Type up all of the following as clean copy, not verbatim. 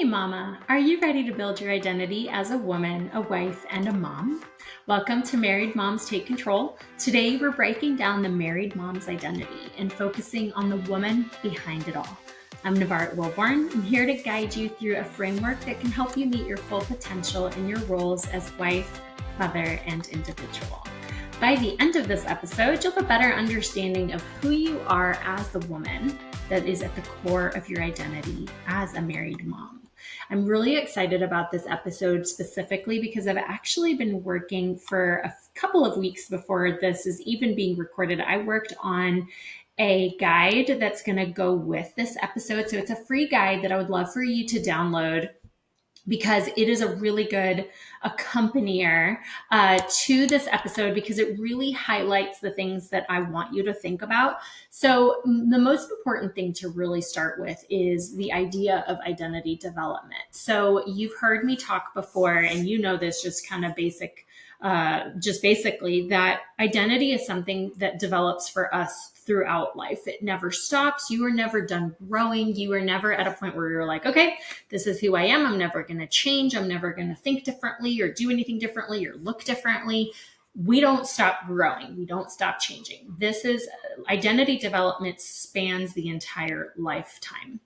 Hey mama, are you ready to build your identity as a woman, a wife, and a mom? Welcome to Married Moms Take Control. Today we're breaking down the married mom's identity and focusing on the woman behind it all. I'm Navarre Wilborn. I'm here to guide you through a framework that can help you meet your full potential in your roles as wife, mother, and individual. By the end of this episode, you'll have a better understanding of who you are as the woman that is at the core of your identity as a married mom. I'm really excited about this episode specifically because I've actually been working for a couple of weeks before this is even being recorded. I worked on a guide that's going to go with this episode. So it's a free guide that I would love for you to download because it is a really good accompanier to this episode because it really highlights the things that I want you to think about. So the most important thing to really start with is the idea of identity development. So you've heard me talk before, and you know this just kind of basically that identity is something that develops for us throughout life. It never stops. You are never done growing. You are never at a point where you're like, okay, this is who I am. I'm never going to change. I'm never going to think differently or do anything differently or look differently. We don't stop growing. We don't stop changing. This is identity development spans the entire lifetime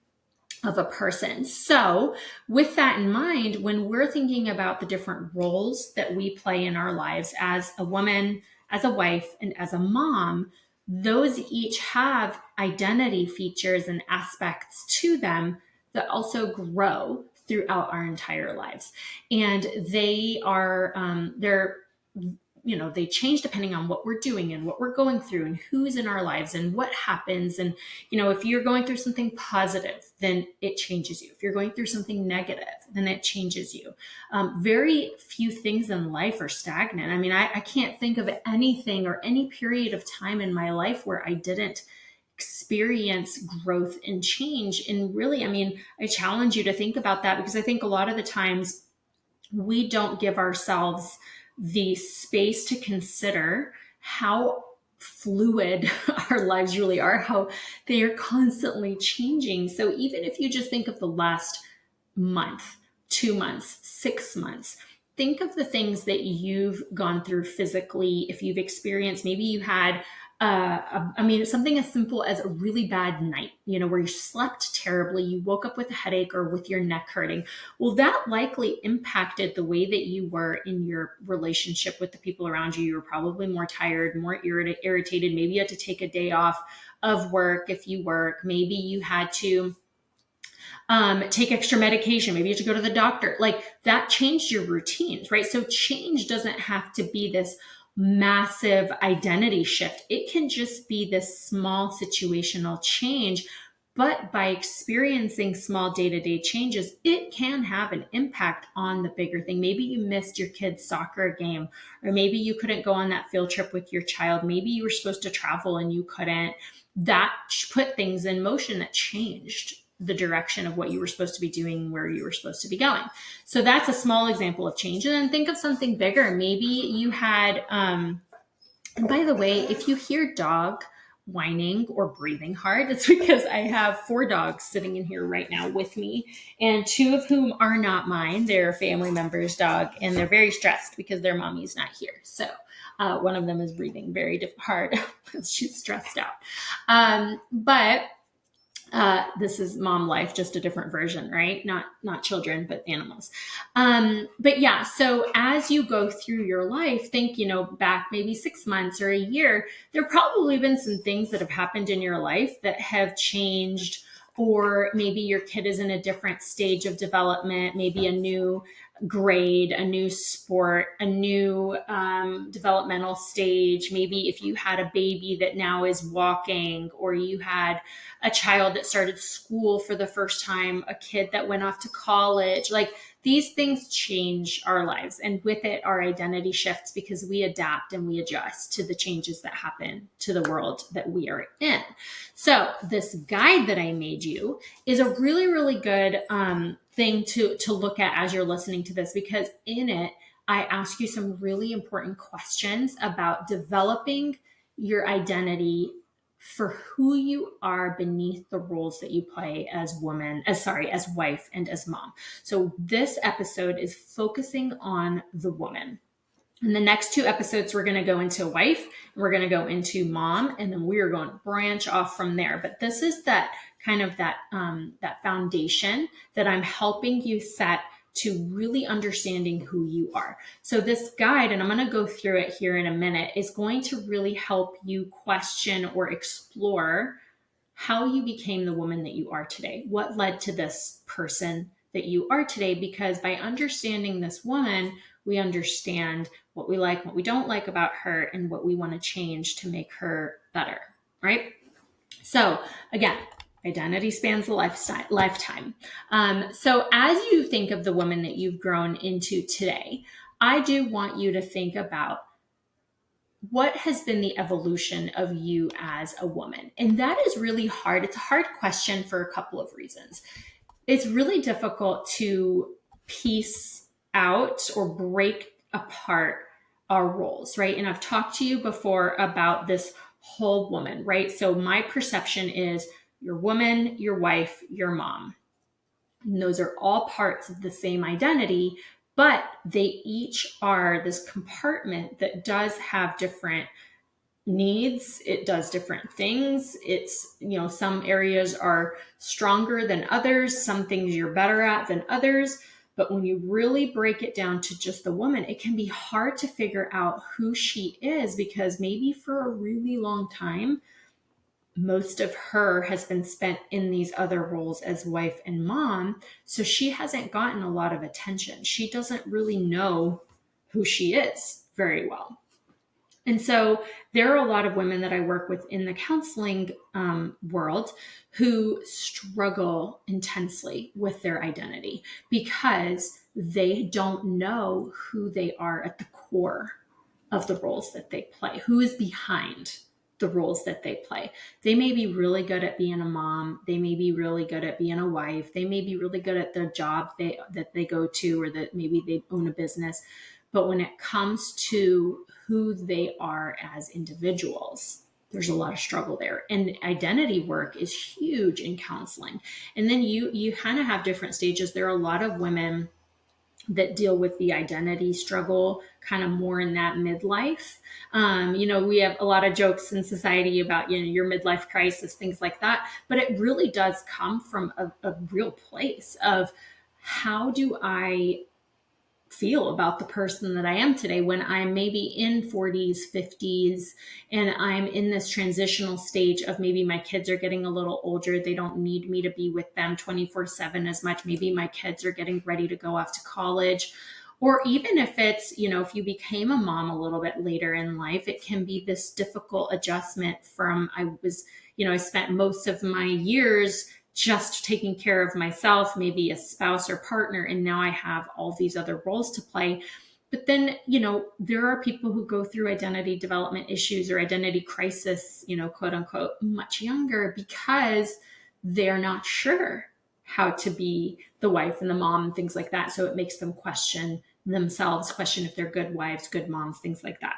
of a person. So with that in mind, when we're thinking about the different roles that we play in our lives as a woman, as a wife, and as a mom, those each have identity features and aspects to them that also grow throughout our entire lives. And they change depending on what we're doing and what we're going through and who's in our lives and what happens. And, if you're going through something positive, then it changes you. If you're going through something negative, then it changes you. Very few things in life are stagnant. I mean, I can't think of anything or any period of time in my life where I didn't experience growth and change. And really, I challenge you to think about that because I think a lot of the times we don't give ourselves the space to consider how fluid our lives really are, how they are constantly changing. So even if you just think of the last month, 2 months, 6 months, think of the things that you've gone through physically. If you've experienced, maybe you had something as simple as a really bad night, where you slept terribly, you woke up with a headache or with your neck hurting. Well, that likely impacted the way that you were in your relationship with the people around you. You were probably more tired, more irritated. Maybe you had to take a day off of work if you work. Maybe you had to take extra medication. Maybe you have to go to the doctor. Like that changed your routines, right? So change doesn't have to be this massive identity shift. It can just be this small situational change. But by experiencing small day-to-day changes, it can have an impact on the bigger thing. Maybe you missed your kid's soccer game, or maybe you couldn't go on that field trip with your child. Maybe you were supposed to travel and you couldn't. That put things in motion that changed the direction of what you were supposed to be doing, where you were supposed to be going. So that's a small example of change. And then think of something bigger. Maybe you had, and by the way, if you hear dog whining or breathing hard, it's because I have 4 dogs sitting in here right now with me, and 2 of whom are not mine. They're a family member's dog, and they're very stressed because their mommy's not here. So one of them is breathing very hard because she's stressed out. But this is mom life, just a different version, right? Not children, but animals. But yeah, so as you go through your life, think, back maybe 6 months or a year, there probably been some things that have happened in your life that have changed, or maybe your kid is in a different stage of development, maybe a new grade, a new sport, a new developmental stage. Maybe if you had a baby that now is walking, or you had a child that started school for the first time, a kid that went off to college, like these things change our lives. And with it, our identity shifts because we adapt and we adjust to the changes that happen to the world that we are in. So this guide that I made you is a really, really good thing to look at as you're listening to this, because in it, I ask you some really important questions about developing your identity for who you are beneath the roles that you play as as wife and as mom. So this episode is focusing on the woman. In the next two episodes, we're going to go into wife, we're going to go into mom, and then we're going to branch off from there. But this is that kind of that foundation that I'm helping you set to really understanding who you are. So this guide, and I'm going to go through it here in a minute, is going to really help you question or explore how you became the woman that you are today. What led to this person that you are today? Because by understanding this woman, we understand what we like, what we don't like about her, and what we want to change to make her better, right? So again, identity spans the lifetime. So as you think of the woman that you've grown into today, I do want you to think about what has been the evolution of you as a woman. And that is really hard. It's a hard question for a couple of reasons. It's really difficult to piece out or break apart our roles, right? And I've talked to you before about this whole woman, right? So my perception is your woman, your wife, your mom. And those are all parts of the same identity, but they each are this compartment that does have different needs. It does different things. It's, some areas are stronger than others, some things you're better at than others. But when you really break it down to just the woman, it can be hard to figure out who she is, because maybe for a really long time, most of her has been spent in these other roles as wife and mom. So she hasn't gotten a lot of attention. She doesn't really know who she is very well. And so there are a lot of women that I work with in the counseling world who struggle intensely with their identity because they don't know who they are at the core of the roles that they play, who is behind the roles that they play. They may be really good at being a mom. They may be really good at being a wife. They may be really good at the job that they go to, or that maybe they own a business. But when it comes to who they are as individuals, there's a lot of struggle there. And identity work is huge in counseling. And then you kind of have different stages. There are a lot of women that deal with the identity struggle kind of more in that midlife. We have a lot of jokes in society about, your midlife crisis, things like that. But it really does come from a real place of, how do I feel about the person that I am today when I'm maybe in 40s, 50s, and I'm in this transitional stage of maybe my kids are getting a little older. They don't need me to be with them 24/7 as much. Maybe my kids are getting ready to go off to college. Or even if it's, if you became a mom a little bit later in life, it can be this difficult adjustment from, I spent most of my years just taking care of myself, maybe a spouse or partner, and now I have all these other roles to play. But then, there are people who go through identity development issues or identity crisis, quote unquote, much younger, because they're not sure how to be the wife and the mom and things like that. So it makes them question themselves, question if they're good wives, good moms, things like that.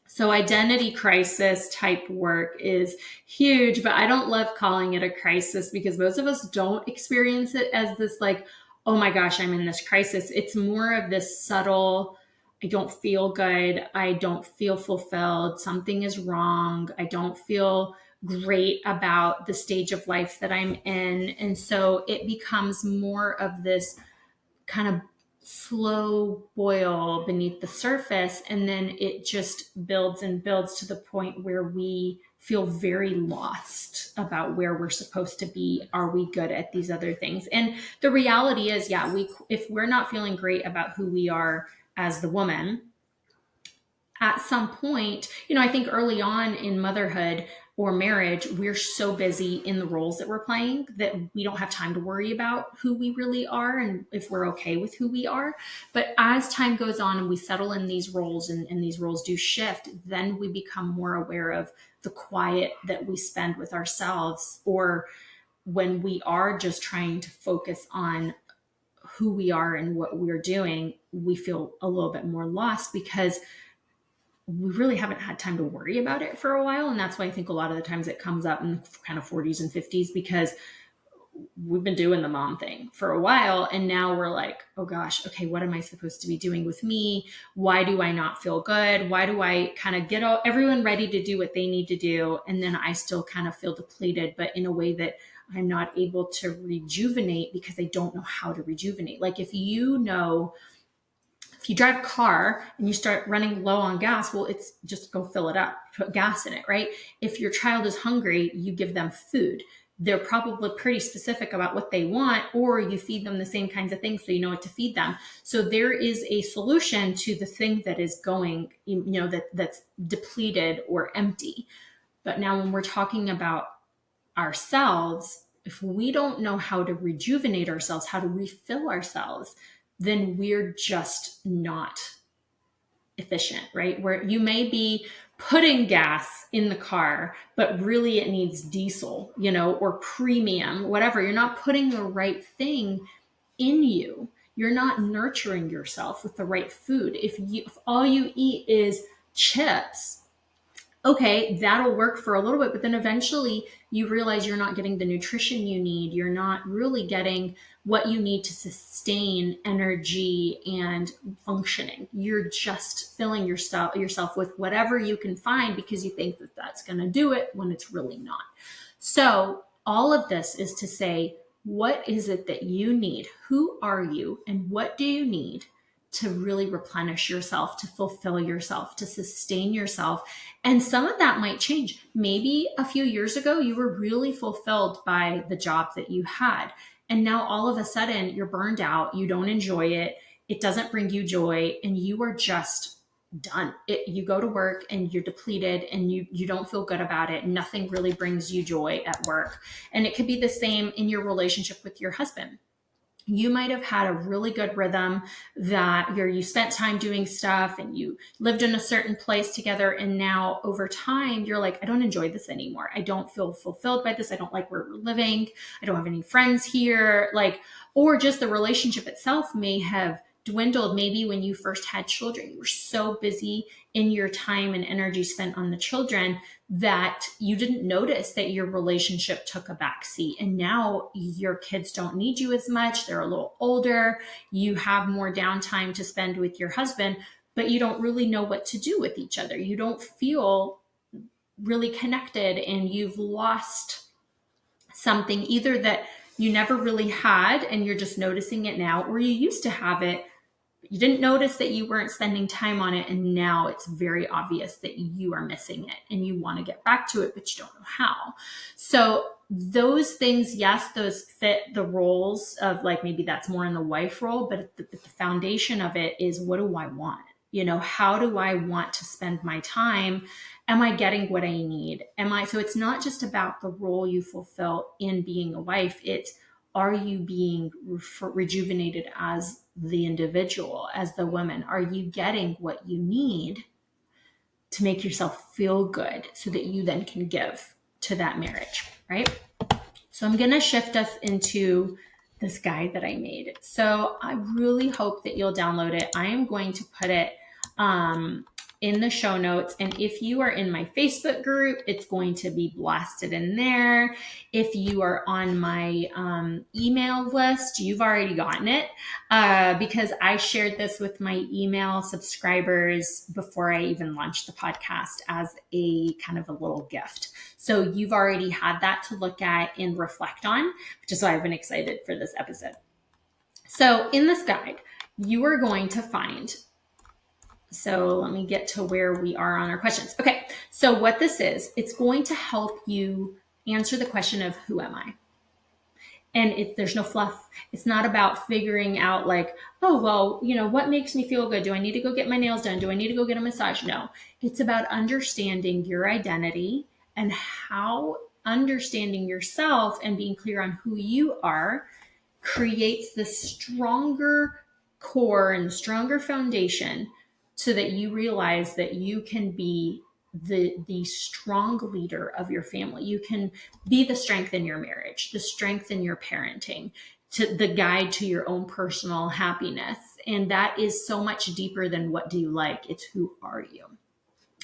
So identity crisis type work is huge, but I don't love calling it a crisis, because most of us don't experience it as this like, oh my gosh, I'm in this crisis. It's more of this subtle, I don't feel good. I don't feel fulfilled. Something is wrong. I don't feel great about the stage of life that I'm in. And so it becomes more of this kind of slow boil beneath the surface, and then it just builds and builds to the point where we feel very lost about where we're supposed to be. Are we good at these other things? And the reality is, if we're not feeling great about who we are as the woman, at some point, I think early on in motherhood or marriage, we're so busy in the roles that we're playing that we don't have time to worry about who we really are and if we're okay with who we are. But as time goes on and we settle in these roles, and these roles do shift, then we become more aware of the quiet that we spend with ourselves, or when we are just trying to focus on who we are and what we're doing, we feel a little bit more lost, because we really haven't had time to worry about it for a while. And that's why I think a lot of the times it comes up in kind of 40s and 50s, because we've been doing the mom thing for a while. And now we're like, oh gosh, okay, what am I supposed to be doing with me? Why do I not feel good? Why do I kind of get everyone ready to do what they need to do? And then I still kind of feel depleted, but in a way that I'm not able to rejuvenate because I don't know how to rejuvenate. Like if you drive a car and you start running low on gas, well, it's just go fill it up, put gas in it, right? If your child is hungry, you give them food. They're probably pretty specific about what they want, or you feed them the same kinds of things so you know what to feed them. So there is a solution to the thing that is going, that's depleted or empty. But now when we're talking about ourselves, if we don't know how to rejuvenate ourselves, how to refill ourselves, then we're just not efficient, right? Where you may be putting gas in the car, but really it needs diesel, or premium, whatever. You're not putting the right thing in you. You're not nurturing yourself with the right food. If all you eat is chips, okay, that'll work for a little bit, but then eventually you realize you're not getting the nutrition you need. You're not really getting what you need to sustain energy and functioning. You're just filling yourself with whatever you can find because you think that that's going to do it when it's really not. So all of this is to say, what is it that you need? Who are you? And what do you need to really replenish yourself, to fulfill yourself, to sustain yourself? And some of that might change. Maybe a few years ago, you were really fulfilled by the job that you had. And now all of a sudden you're burned out. You don't enjoy it. It doesn't bring you joy. And you are just done. You go to work and you're depleted and you don't feel good about it. Nothing really brings you joy at work. And it could be the same in your relationship with your husband. You might have had a really good rhythm that you spent time doing stuff and you lived in a certain place together. And now over time, you're like, I don't enjoy this anymore. I don't feel fulfilled by this. I don't like where we're living. I don't have any friends here. Or just the relationship itself may have dwindled. Maybe when you first had children, you were so busy in your time and energy spent on the children that you didn't notice that your relationship took a backseat. And now your kids don't need you as much. They're a little older. You have more downtime to spend with your husband, but you don't really know what to do with each other. You don't feel really connected, and you've lost something either that you never really had and you're just noticing it now, or you used to have it. You didn't notice that you weren't spending time on it, and now it's very obvious that you are missing it and you want to get back to it, but you don't know how. So those things, yes, those fit the roles of maybe that's more in the wife role, but the foundation of it is, what do I want? How do I want to spend my time? Am I getting what I need? So it's not just about the role you fulfill in being a wife. It's, are you being rejuvenated as the individual, as the woman? Are you getting what you need to make yourself feel good so that you then can give to that marriage, right? So I'm going to shift us into this guide that I made. So I really hope that you'll download it. I am going to put it in the show notes. And if you are in my Facebook group, it's going to be blasted in there. If you are on my email list, you've already gotten it because I shared this with my email subscribers before I even launched the podcast as a kind of a little gift. So you've already had that to look at and reflect on, which is why I've been excited for this episode. So in this guide, you are going to find, so let me get to where we are on our questions. Okay, so what this is, it's going to help you answer the question of, who am I? And there's no fluff. It's not about figuring out oh, well, what makes me feel good? Do I need to go get my nails done? Do I need to go get a massage? No, it's about understanding your identity and how understanding yourself and being clear on who you are creates the stronger core and stronger foundation so that you realize that you can be the strong leader of your family. You can be the strength in your marriage, the strength in your parenting, to the guide to your own personal happiness. And that is so much deeper than what do you like? It's who are you?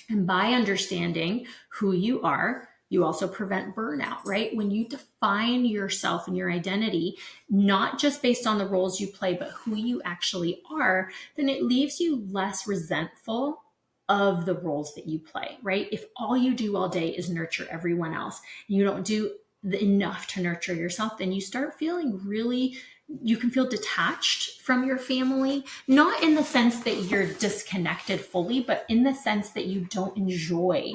And by understanding who you are, you also prevent burnout, right? When you define yourself and your identity, not just based on the roles you play, but who you actually are, then it leaves you less resentful of the roles that you play, right? If all you do all day is nurture everyone else, and you don't do enough to nurture yourself, then you start feeling really, you can feel detached from your family, not in the sense that you're disconnected fully, but in the sense that you don't enjoy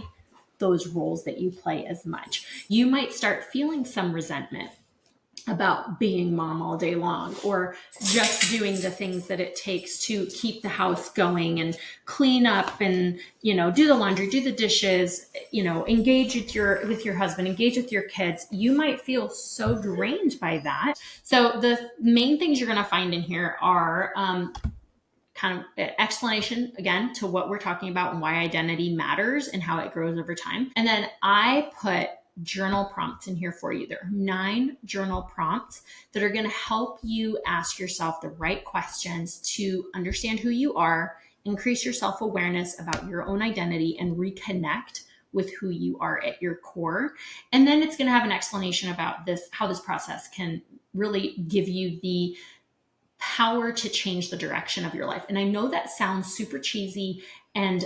those roles that you play as much. You might start feeling some resentment about being mom all day long, or just doing the things that it takes to keep the house going and clean up and, do the laundry, do the dishes, engage with your husband, engage with your kids. You might feel so drained by that. So the main things you're going to find in here are kind of explanation again to what we're talking about and why identity matters and how it grows over time. And then I put journal prompts in here for you. There are 9 journal prompts that are going to help you ask yourself the right questions to understand who you are, increase your self-awareness about your own identity, and reconnect with who you are at your core. And then it's going to have an explanation about this, how this process can really give you the power to change the direction of your life. And I know that sounds super cheesy and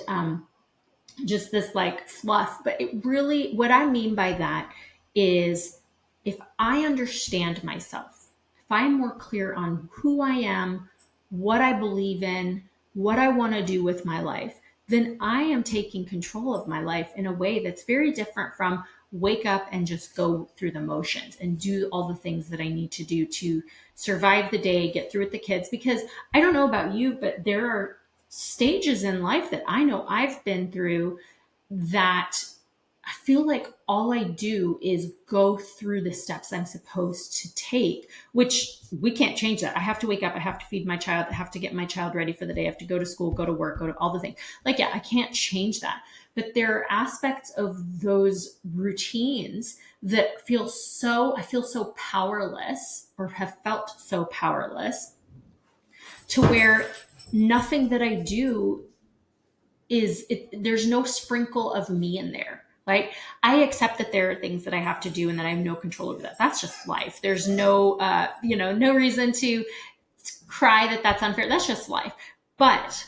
just this like fluff, but it really, what I mean by that is, if I understand myself, if I'm more clear on who I am, what I believe in, what I want to do with my life, then I am taking control of my life in a way that's very different from wake up and just go through the motions and do all the things that I need to do to survive the day, get through with the kids. Because I don't know about you, but there are stages in life that I know I've been through that I feel like all I do is go through the steps I'm supposed to take, which we can't change that. I have to wake up. I have to feed my child. I have to get my child ready for the day. I have to go to school, go to work, go to all the things. Like, yeah, I can't change that. But there are aspects of those routines that I feel so powerless, or have felt so powerless, to where nothing that I do there's no sprinkle of me in there. Right? I accept that there are things that I have to do and that I have no control over that. That's just life. There's no, no reason to cry that that's unfair. That's just life. But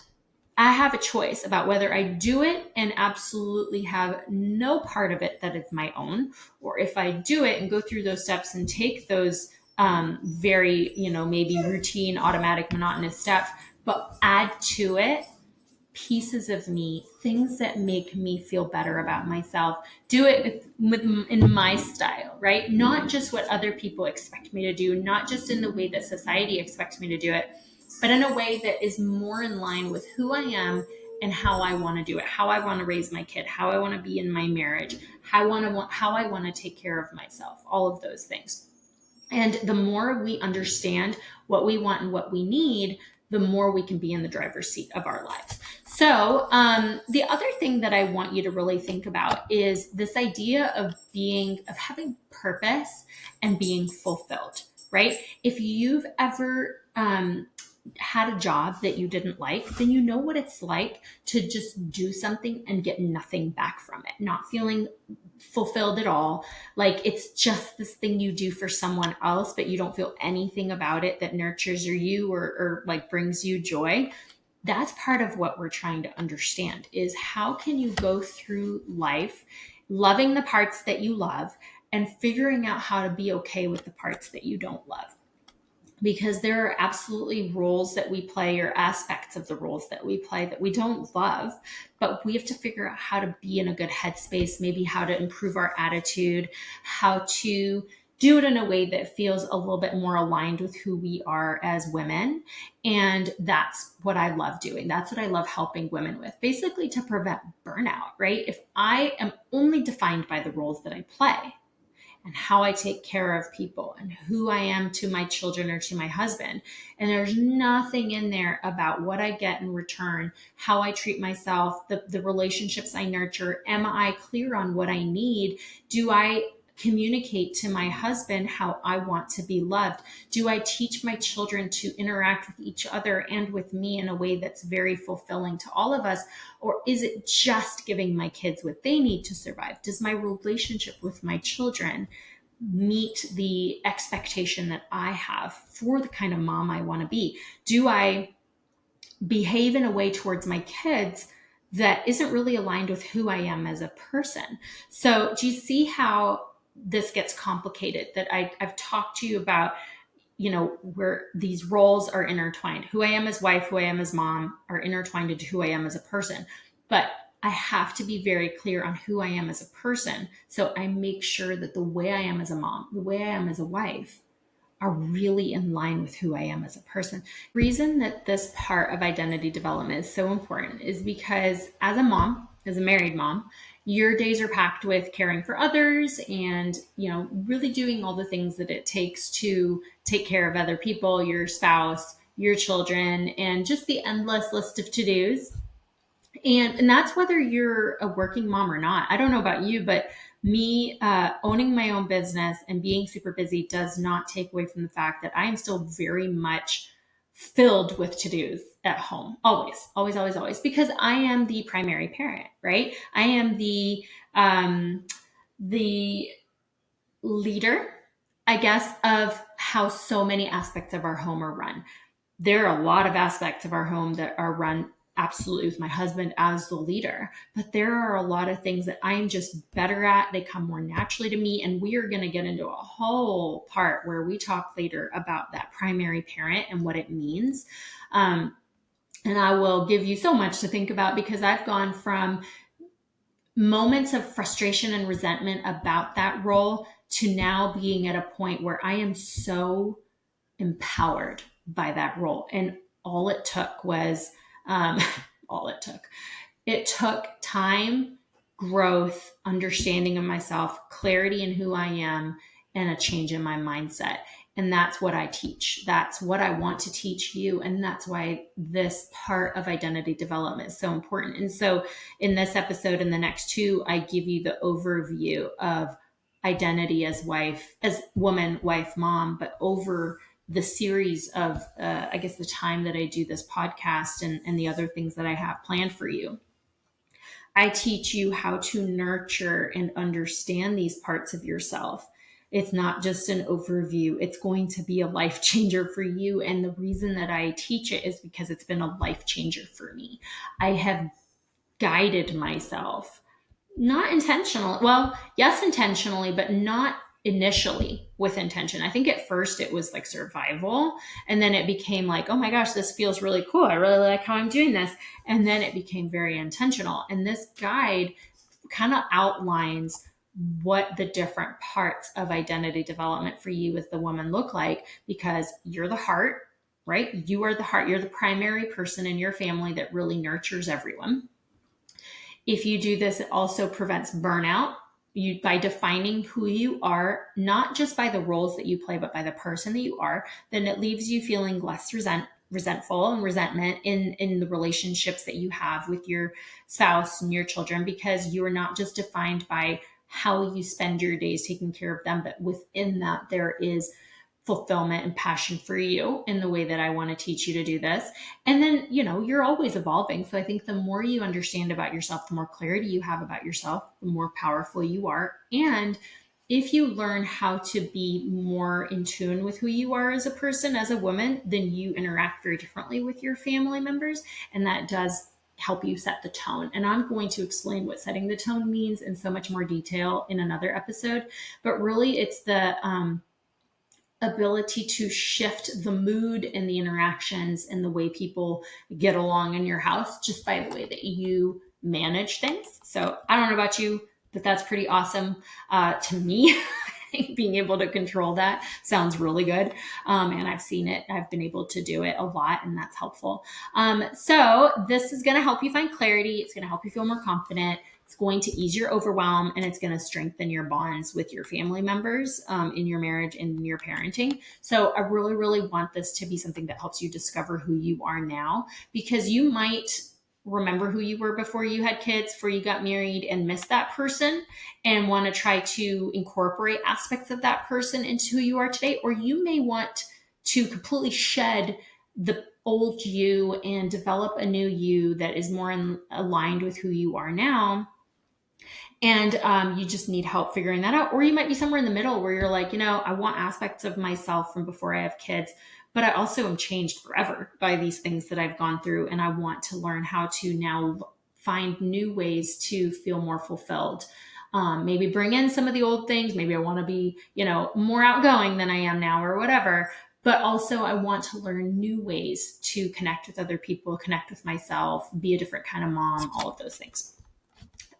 I have a choice about whether I do it and absolutely have no part of it that is my own, or if I do it and go through those steps and take those very, maybe routine, automatic, monotonous steps, but add to it pieces of me, things that make me feel better about myself. Do it in my style, right? Not just what other people expect me to do, not just in the way that society expects me to do it, but in a way that is more in line with who I am and how I want to do it, how I want to raise my kid, how I want to be in my marriage, how I want to take care of myself, all of those things. And the more we understand what we want and what we need, the more we can be in the driver's seat of our lives. So the other thing that I want you to really think about is this idea of having purpose and being fulfilled, right? If you've ever had a job that you didn't like, then you know what it's like to just do something and get nothing back from it, not feeling fulfilled at all. Like it's just this thing you do for someone else, but you don't feel anything about it that nurtures you or like brings you joy. That's part of what we're trying to understand, is how can you go through life loving the parts that you love and figuring out how to be okay with the parts that you don't love. Because there are absolutely roles that we play, or aspects of the roles that we play, that we don't love, but we have to figure out how to be in a good headspace, maybe how to improve our attitude, how to do it in a way that feels a little bit more aligned with who we are as women. And that's what I love doing. That's what I love helping women with, basically to prevent burnout, right? If I am only defined by the roles that I play, and how I take care of people and who I am to my children or to my husband, and there's nothing in there about what I get in return, how I treat myself, the relationships I nurture, am I clear on what I need? Do I communicate to my husband how I want to be loved? Do I teach my children to interact with each other and with me in a way that's very fulfilling to all of us? Or is it just giving my kids what they need to survive? Does my relationship with my children meet the expectation that I have for the kind of mom I want to be? Do I behave in a way towards my kids that isn't really aligned with who I am as a person? So do you see how this gets complicated? That I've talked to you about, where these roles are intertwined. Who I am as wife, who I am as mom are intertwined into who I am as a person. But I have to be very clear on who I am as a person. So I make sure that the way I am as a mom, the way I am as a wife, are really in line with who I am as a person. The reason that this part of identity development is so important is because as a mom, as a married mom, your days are packed with caring for others and, really doing all the things that it takes to take care of other people, your spouse, your children, and just the endless list of to-dos. And that's whether you're a working mom or not. I don't know about you, but me owning my own business and being super busy does not take away from the fact that I am still very much filled with to-dos at home. Always, always, always, always, because I am the primary parent, right? I am the leader, I guess, of how so many aspects of our home are run. There are a lot of aspects of our home that are run absolutely with my husband as the leader, but there are a lot of things that I am just better at. They come more naturally to me. And we are going to get into a whole part where we talk later about that primary parent and what it means. And I will give you so much to think about, because I've gone from moments of frustration and resentment about that role to now being at a point where I am so empowered by that role. And all it took was, it took time, growth, understanding of myself, clarity in who I am, and a change in my mindset. And that's what I teach. That's what I want to teach you. And that's why this part of identity development is so important. And so in this episode and the next two, I give you the overview of identity as wife, as woman, wife, mom, but over the series of, I guess, the time that I do this podcast and the other things that I have planned for you. I teach you how to nurture and understand these parts of yourself. It's not just an overview. It's going to be a life changer for you. And the reason that I teach it is because it's been a life changer for me. I have guided myself, not intentionally. Well, yes, intentionally, but not initially with intention. I think at first it was like survival. And then it became like, oh my gosh, this feels really cool. I really like how I'm doing this. And then it became very intentional. And this guide kind of outlines what the different parts of identity development for you as the woman look like, because you're the heart, right? You are the heart. You're the primary person in your family that really nurtures everyone. If you do this, it also prevents burnout. By defining who you are, not just by the roles that you play, but by the person that you are, then it leaves you feeling less resentful and resentment in the relationships that you have with your spouse and your children, because you are not just defined by how you spend your days taking care of them, but within that there is fulfillment and passion for you in the way that I want to teach you to do this. And then, you're always evolving. So I think the more you understand about yourself, the more clarity you have about yourself, the more powerful you are. And if you learn how to be more in tune with who you are as a person, as a woman, then you interact very differently with your family members. And that does help you set the tone. And I'm going to explain what setting the tone means in so much more detail in another episode. But really, it's the ability to shift the mood and the interactions and the way people get along in your house just by the way that you manage things. So I don't know about you, but that's pretty awesome to me. Being able to control that sounds really good. And I've seen it. I've been able to do it a lot, and that's helpful. So this is going to help you find clarity. It's going to help you feel more confident. It's going to ease your overwhelm, and it's going to strengthen your bonds with your family members in your marriage and in your parenting. So I really, really want this to be something that helps you discover who you are now, because you might remember who you were before you had kids, before you got married, and miss that person and want to try to incorporate aspects of that person into who you are today. Or you may want to completely shed the old you and develop a new you that is more aligned with who you are now. And you just need help figuring that out. Or you might be somewhere in the middle where you're like, I want aspects of myself from before I have kids, but I also am changed forever by these things that I've gone through. And I want to learn how to now find new ways to feel more fulfilled. Maybe bring in some of the old things. Maybe I want to be, more outgoing than I am now or whatever. But also I want to learn new ways to connect with other people, connect with myself, be a different kind of mom, all of those things.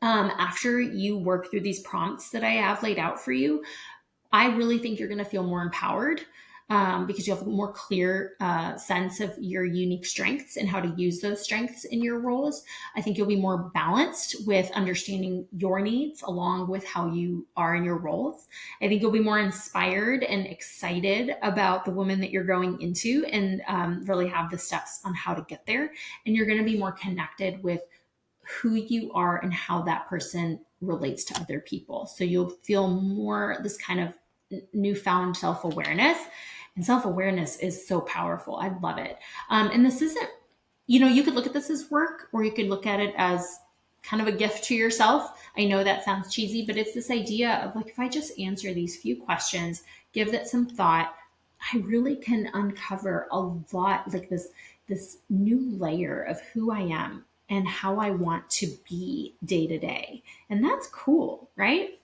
After you work through these prompts that I have laid out for you, I really think you're going to feel more empowered because you have a more clear sense of your unique strengths and how to use those strengths in your roles. I think you'll be more balanced with understanding your needs along with how you are in your roles. I think you'll be more inspired and excited about the woman that you're going into and really have the steps on how to get there. And you're going to be more connected with who you are and how that person relates to other people. So you'll feel more this kind of newfound self-awareness. And self-awareness is so powerful. I love it. And this isn't, you could look at this as work, or you could look at it as kind of a gift to yourself. I know that sounds cheesy, but it's this idea of like, if I just answer these few questions, give that some thought, I really can uncover a lot, like this new layer of who I am and how I want to be day to day. And that's cool, right?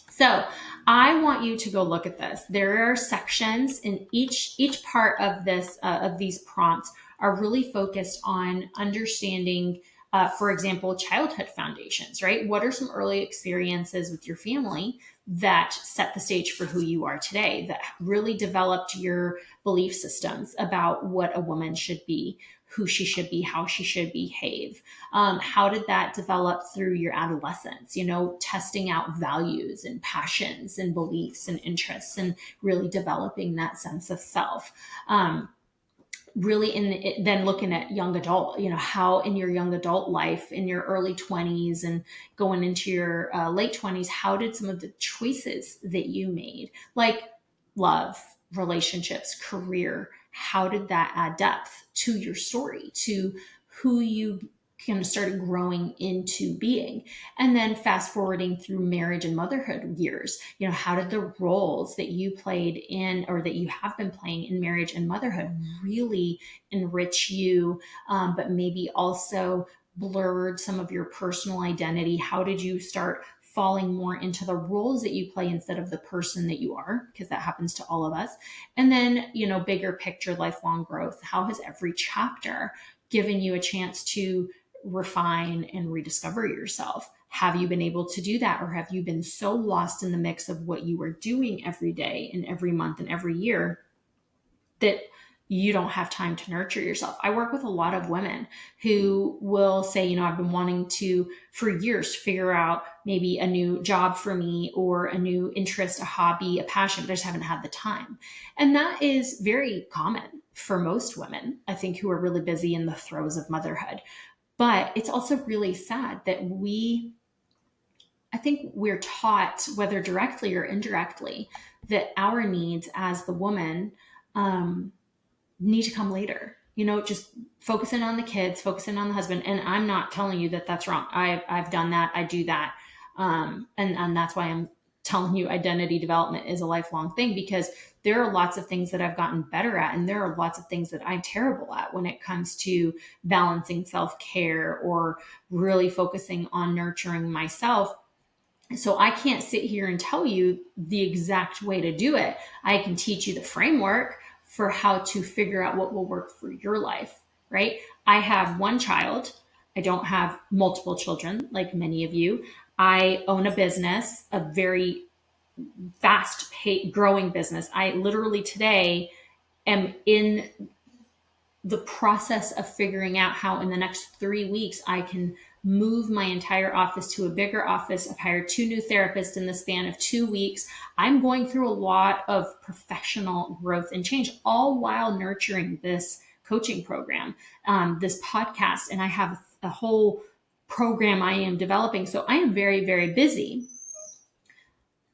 So I want you to go look at this. There are sections in each part of this of these prompts are really focused on understanding, for example, childhood foundations, right? What are some early experiences with your family that set the stage for who you are today, that really developed your belief systems about what a woman should be, who she should be, how she should behave? How did that develop through your adolescence? Testing out values and passions and beliefs and interests and really developing that sense of self. Really then looking at young adult, how in your young adult life, in your early 20s and going into your late 20s, how did some of the choices that you made, like love, relationships, career, how did that add depth to your story, to who you kind of started growing into being? And then fast forwarding through marriage and motherhood years, how did the roles that you played in, or that you have been playing in marriage and motherhood, really enrich you, but maybe also blurred some of your personal identity? How did you start falling more into the roles that you play instead of the person that you are? Because that happens to all of us. And then, bigger picture, lifelong growth. How has every chapter given you a chance to refine and rediscover yourself? Have you been able to do that? Or have you been so lost in the mix of what you are doing every day and every month and every year that you don't have time to nurture yourself? I work with a lot of women who will say, I've been wanting to, for years, figure out maybe a new job for me or a new interest, a hobby, a passion, but I just haven't had the time. And that is very common for most women, I think, who are really busy in the throes of motherhood. But it's also really sad that I think we're taught, whether directly or indirectly, that our needs as the woman need to come later. Just focusing on the kids, focusing on the husband. And I'm not telling you that that's wrong. I've done that. I do that. And that's why I'm telling you identity development is a lifelong thing, because there are lots of things that I've gotten better at, and there are lots of things that I'm terrible at when it comes to balancing self-care or really focusing on nurturing myself. So I can't sit here and tell you the exact way to do it. I can teach you the framework for how to figure out what will work for your life, right? I have one child. I don't have multiple children like many of you. I own a business, a very fast growing business. I literally today am in the process of figuring out how in the next 3 weeks I can move my entire office to a bigger office. I've hired 2 new therapists in the span of 2 weeks. I'm going through a lot of professional growth and change, all while nurturing this coaching program, this podcast. And I have a whole program I am developing. So I am very, very busy.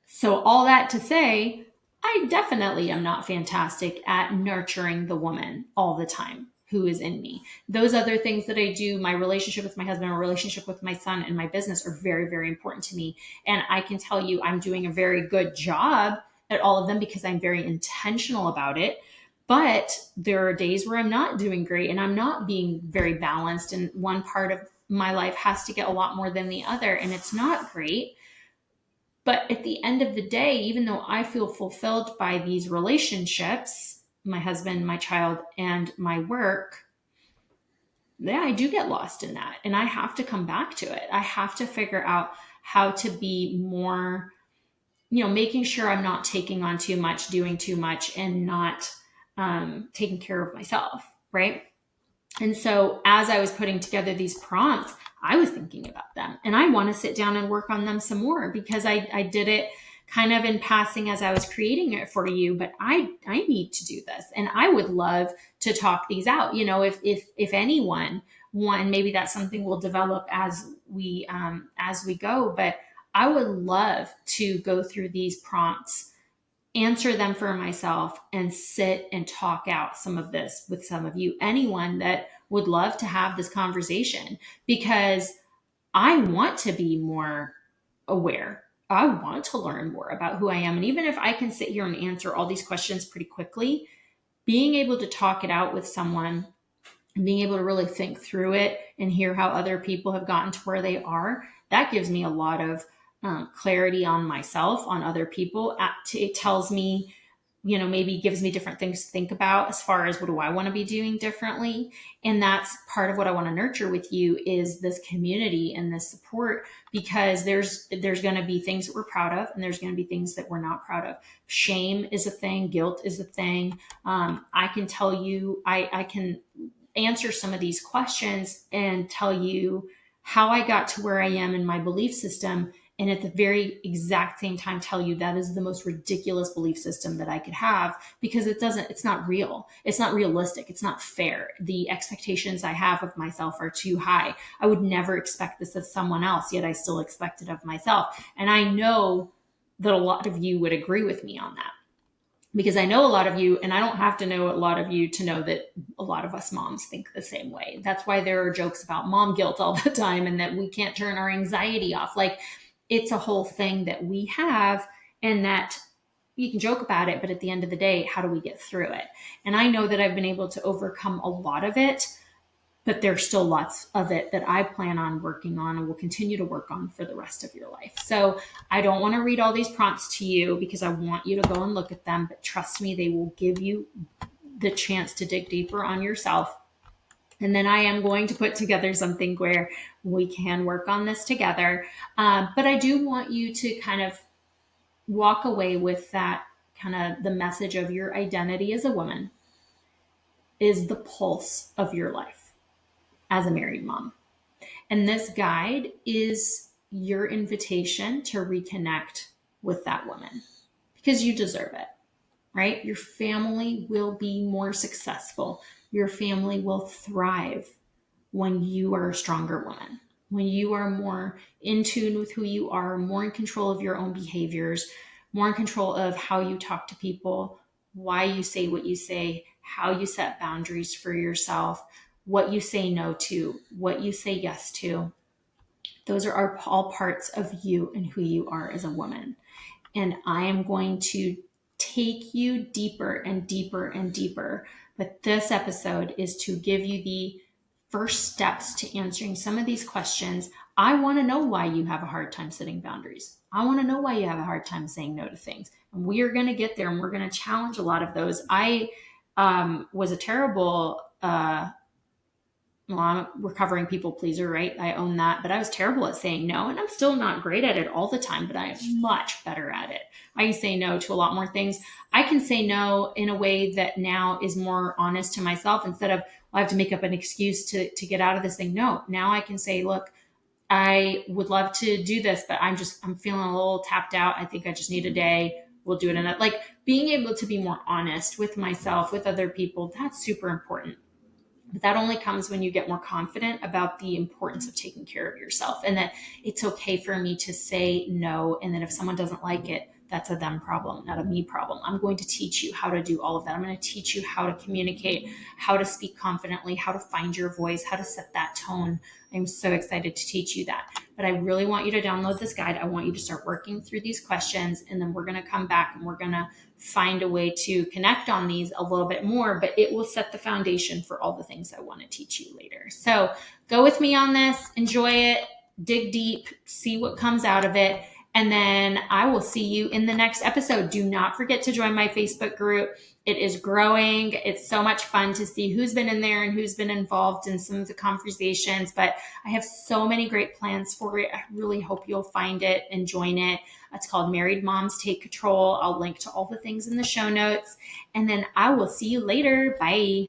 So all that to say, I definitely am not fantastic at nurturing the woman all the time who is in me. Those other things that I do, my relationship with my husband, my relationship with my son, and my business are very, very important to me. And I can tell you I'm doing a very good job at all of them because I'm very intentional about it. But there are days where I'm not doing great and I'm not being very balanced. And one part of my life has to get a lot more than the other. And it's not great. But at the end of the day, even though I feel fulfilled by these relationships, my husband, my child, and my work, yeah, I do get lost in that. And I have to come back to it. I have to figure out how to be more, making sure I'm not taking on too much, doing too much, and not taking care of myself. Right. And so as I was putting together these prompts, I was thinking about them and I want to sit down and work on them some more because I did it kind of in passing as I was creating it for you, but I need to do this and I would love to talk these out. If anyone one, maybe that's something we'll develop as we go, but I would love to go through these prompts, answer them for myself, and sit and talk out some of this with some of you. Anyone that would love to have this conversation, because I want to be more aware. I want to learn more about who I am. And even if I can sit here and answer all these questions pretty quickly, being able to talk it out with someone and being able to really think through it and hear how other people have gotten to where they are, that gives me a lot of clarity on myself, on other people. It tells me, maybe gives me different things to think about as far as what do I want to be doing differently. And that's part of what I want to nurture with you is this community and this support, because there's going to be things that we're proud of and there's going to be things that we're not proud of. Shame is a thing. Guilt is a thing. I can tell you, I can answer some of these questions and tell you how I got to where I am in my belief system. And at the very exact same time, tell you that is the most ridiculous belief system that I could have, because it's not real. It's not realistic. It's not fair. The expectations I have of myself are too high. I would never expect this of someone else, yet I still expect it of myself. And I know that a lot of you would agree with me on that, because I know a lot of you, and I don't have to know a lot of you to know that a lot of us moms think the same way. That's why there are jokes about mom guilt all the time and that we can't turn our anxiety off. Like, it's a whole thing that we have, and that you can joke about it, but at the end of the day, how do we get through it? And I know that I've been able to overcome a lot of it, but there's still lots of it that I plan on working on and will continue to work on for the rest of your life. So I don't want to read all these prompts to you because I want you to go and look at them, but trust me, they will give you the chance to dig deeper on yourself. And then I am going to put together something where we can work on this together. But I do want you to kind of walk away with that kind of the message of your identity as a woman is the pulse of your life as a married mom. And this guide is your invitation to reconnect with that woman because you deserve it, right? Your family will be more successful. Your family will thrive when you are a stronger woman, when you are more in tune with who you are, more in control of your own behaviors, more in control of how you talk to people, why you say what you say, how you set boundaries for yourself, what you say no to, what you say yes to. Those are all parts of you and who you are as a woman. And I am going to take you deeper and deeper and deeper. But this episode is to give you the first steps to answering some of these questions. I want to know why you have a hard time setting boundaries. I want to know why you have a hard time saying no to things. And we are going to get there and we're going to challenge a lot of those. I was a terrible, I'm a recovering people pleaser, right? I own that, but I was terrible at saying no, and I'm still not great at it all the time, but I am much better at it. I can say no to a lot more things. I can say no in a way that now is more honest to myself instead of, well, I have to make up an excuse to get out of this thing. No, now I can say, look, I would love to do this, but I'm feeling a little tapped out. I think I just need a day. We'll do it in a, like being able to be more honest with myself, with other people. That's super important. But that only comes when you get more confident about the importance importance of taking care of yourself, and that it's okay for me to say no. And that if someone doesn't like it, that's a them problem, not a me problem. I'm going to teach you how to do all of that. I'm going to teach you how to communicate, how to speak confidently, how to find your voice, how to set that tone. I'm so excited to teach you that. But I really want you to download this guide. I want you to start working through these questions, and then we're going to come back and we're going to find a way to connect on these a little bit more, but it will set the foundation for all the things I want to teach you later. So go with me on this, enjoy it, dig deep, see what comes out of it. And then I will see you in the next episode. Do not forget to join my Facebook group. It is growing. It's so much fun to see who's been in there and who's been involved in some of the conversations. But I have so many great plans for it. I really hope you'll find it and join it. It's called Married Moms Take Control. I'll link to all the things in the show notes. And then I will see you later. Bye.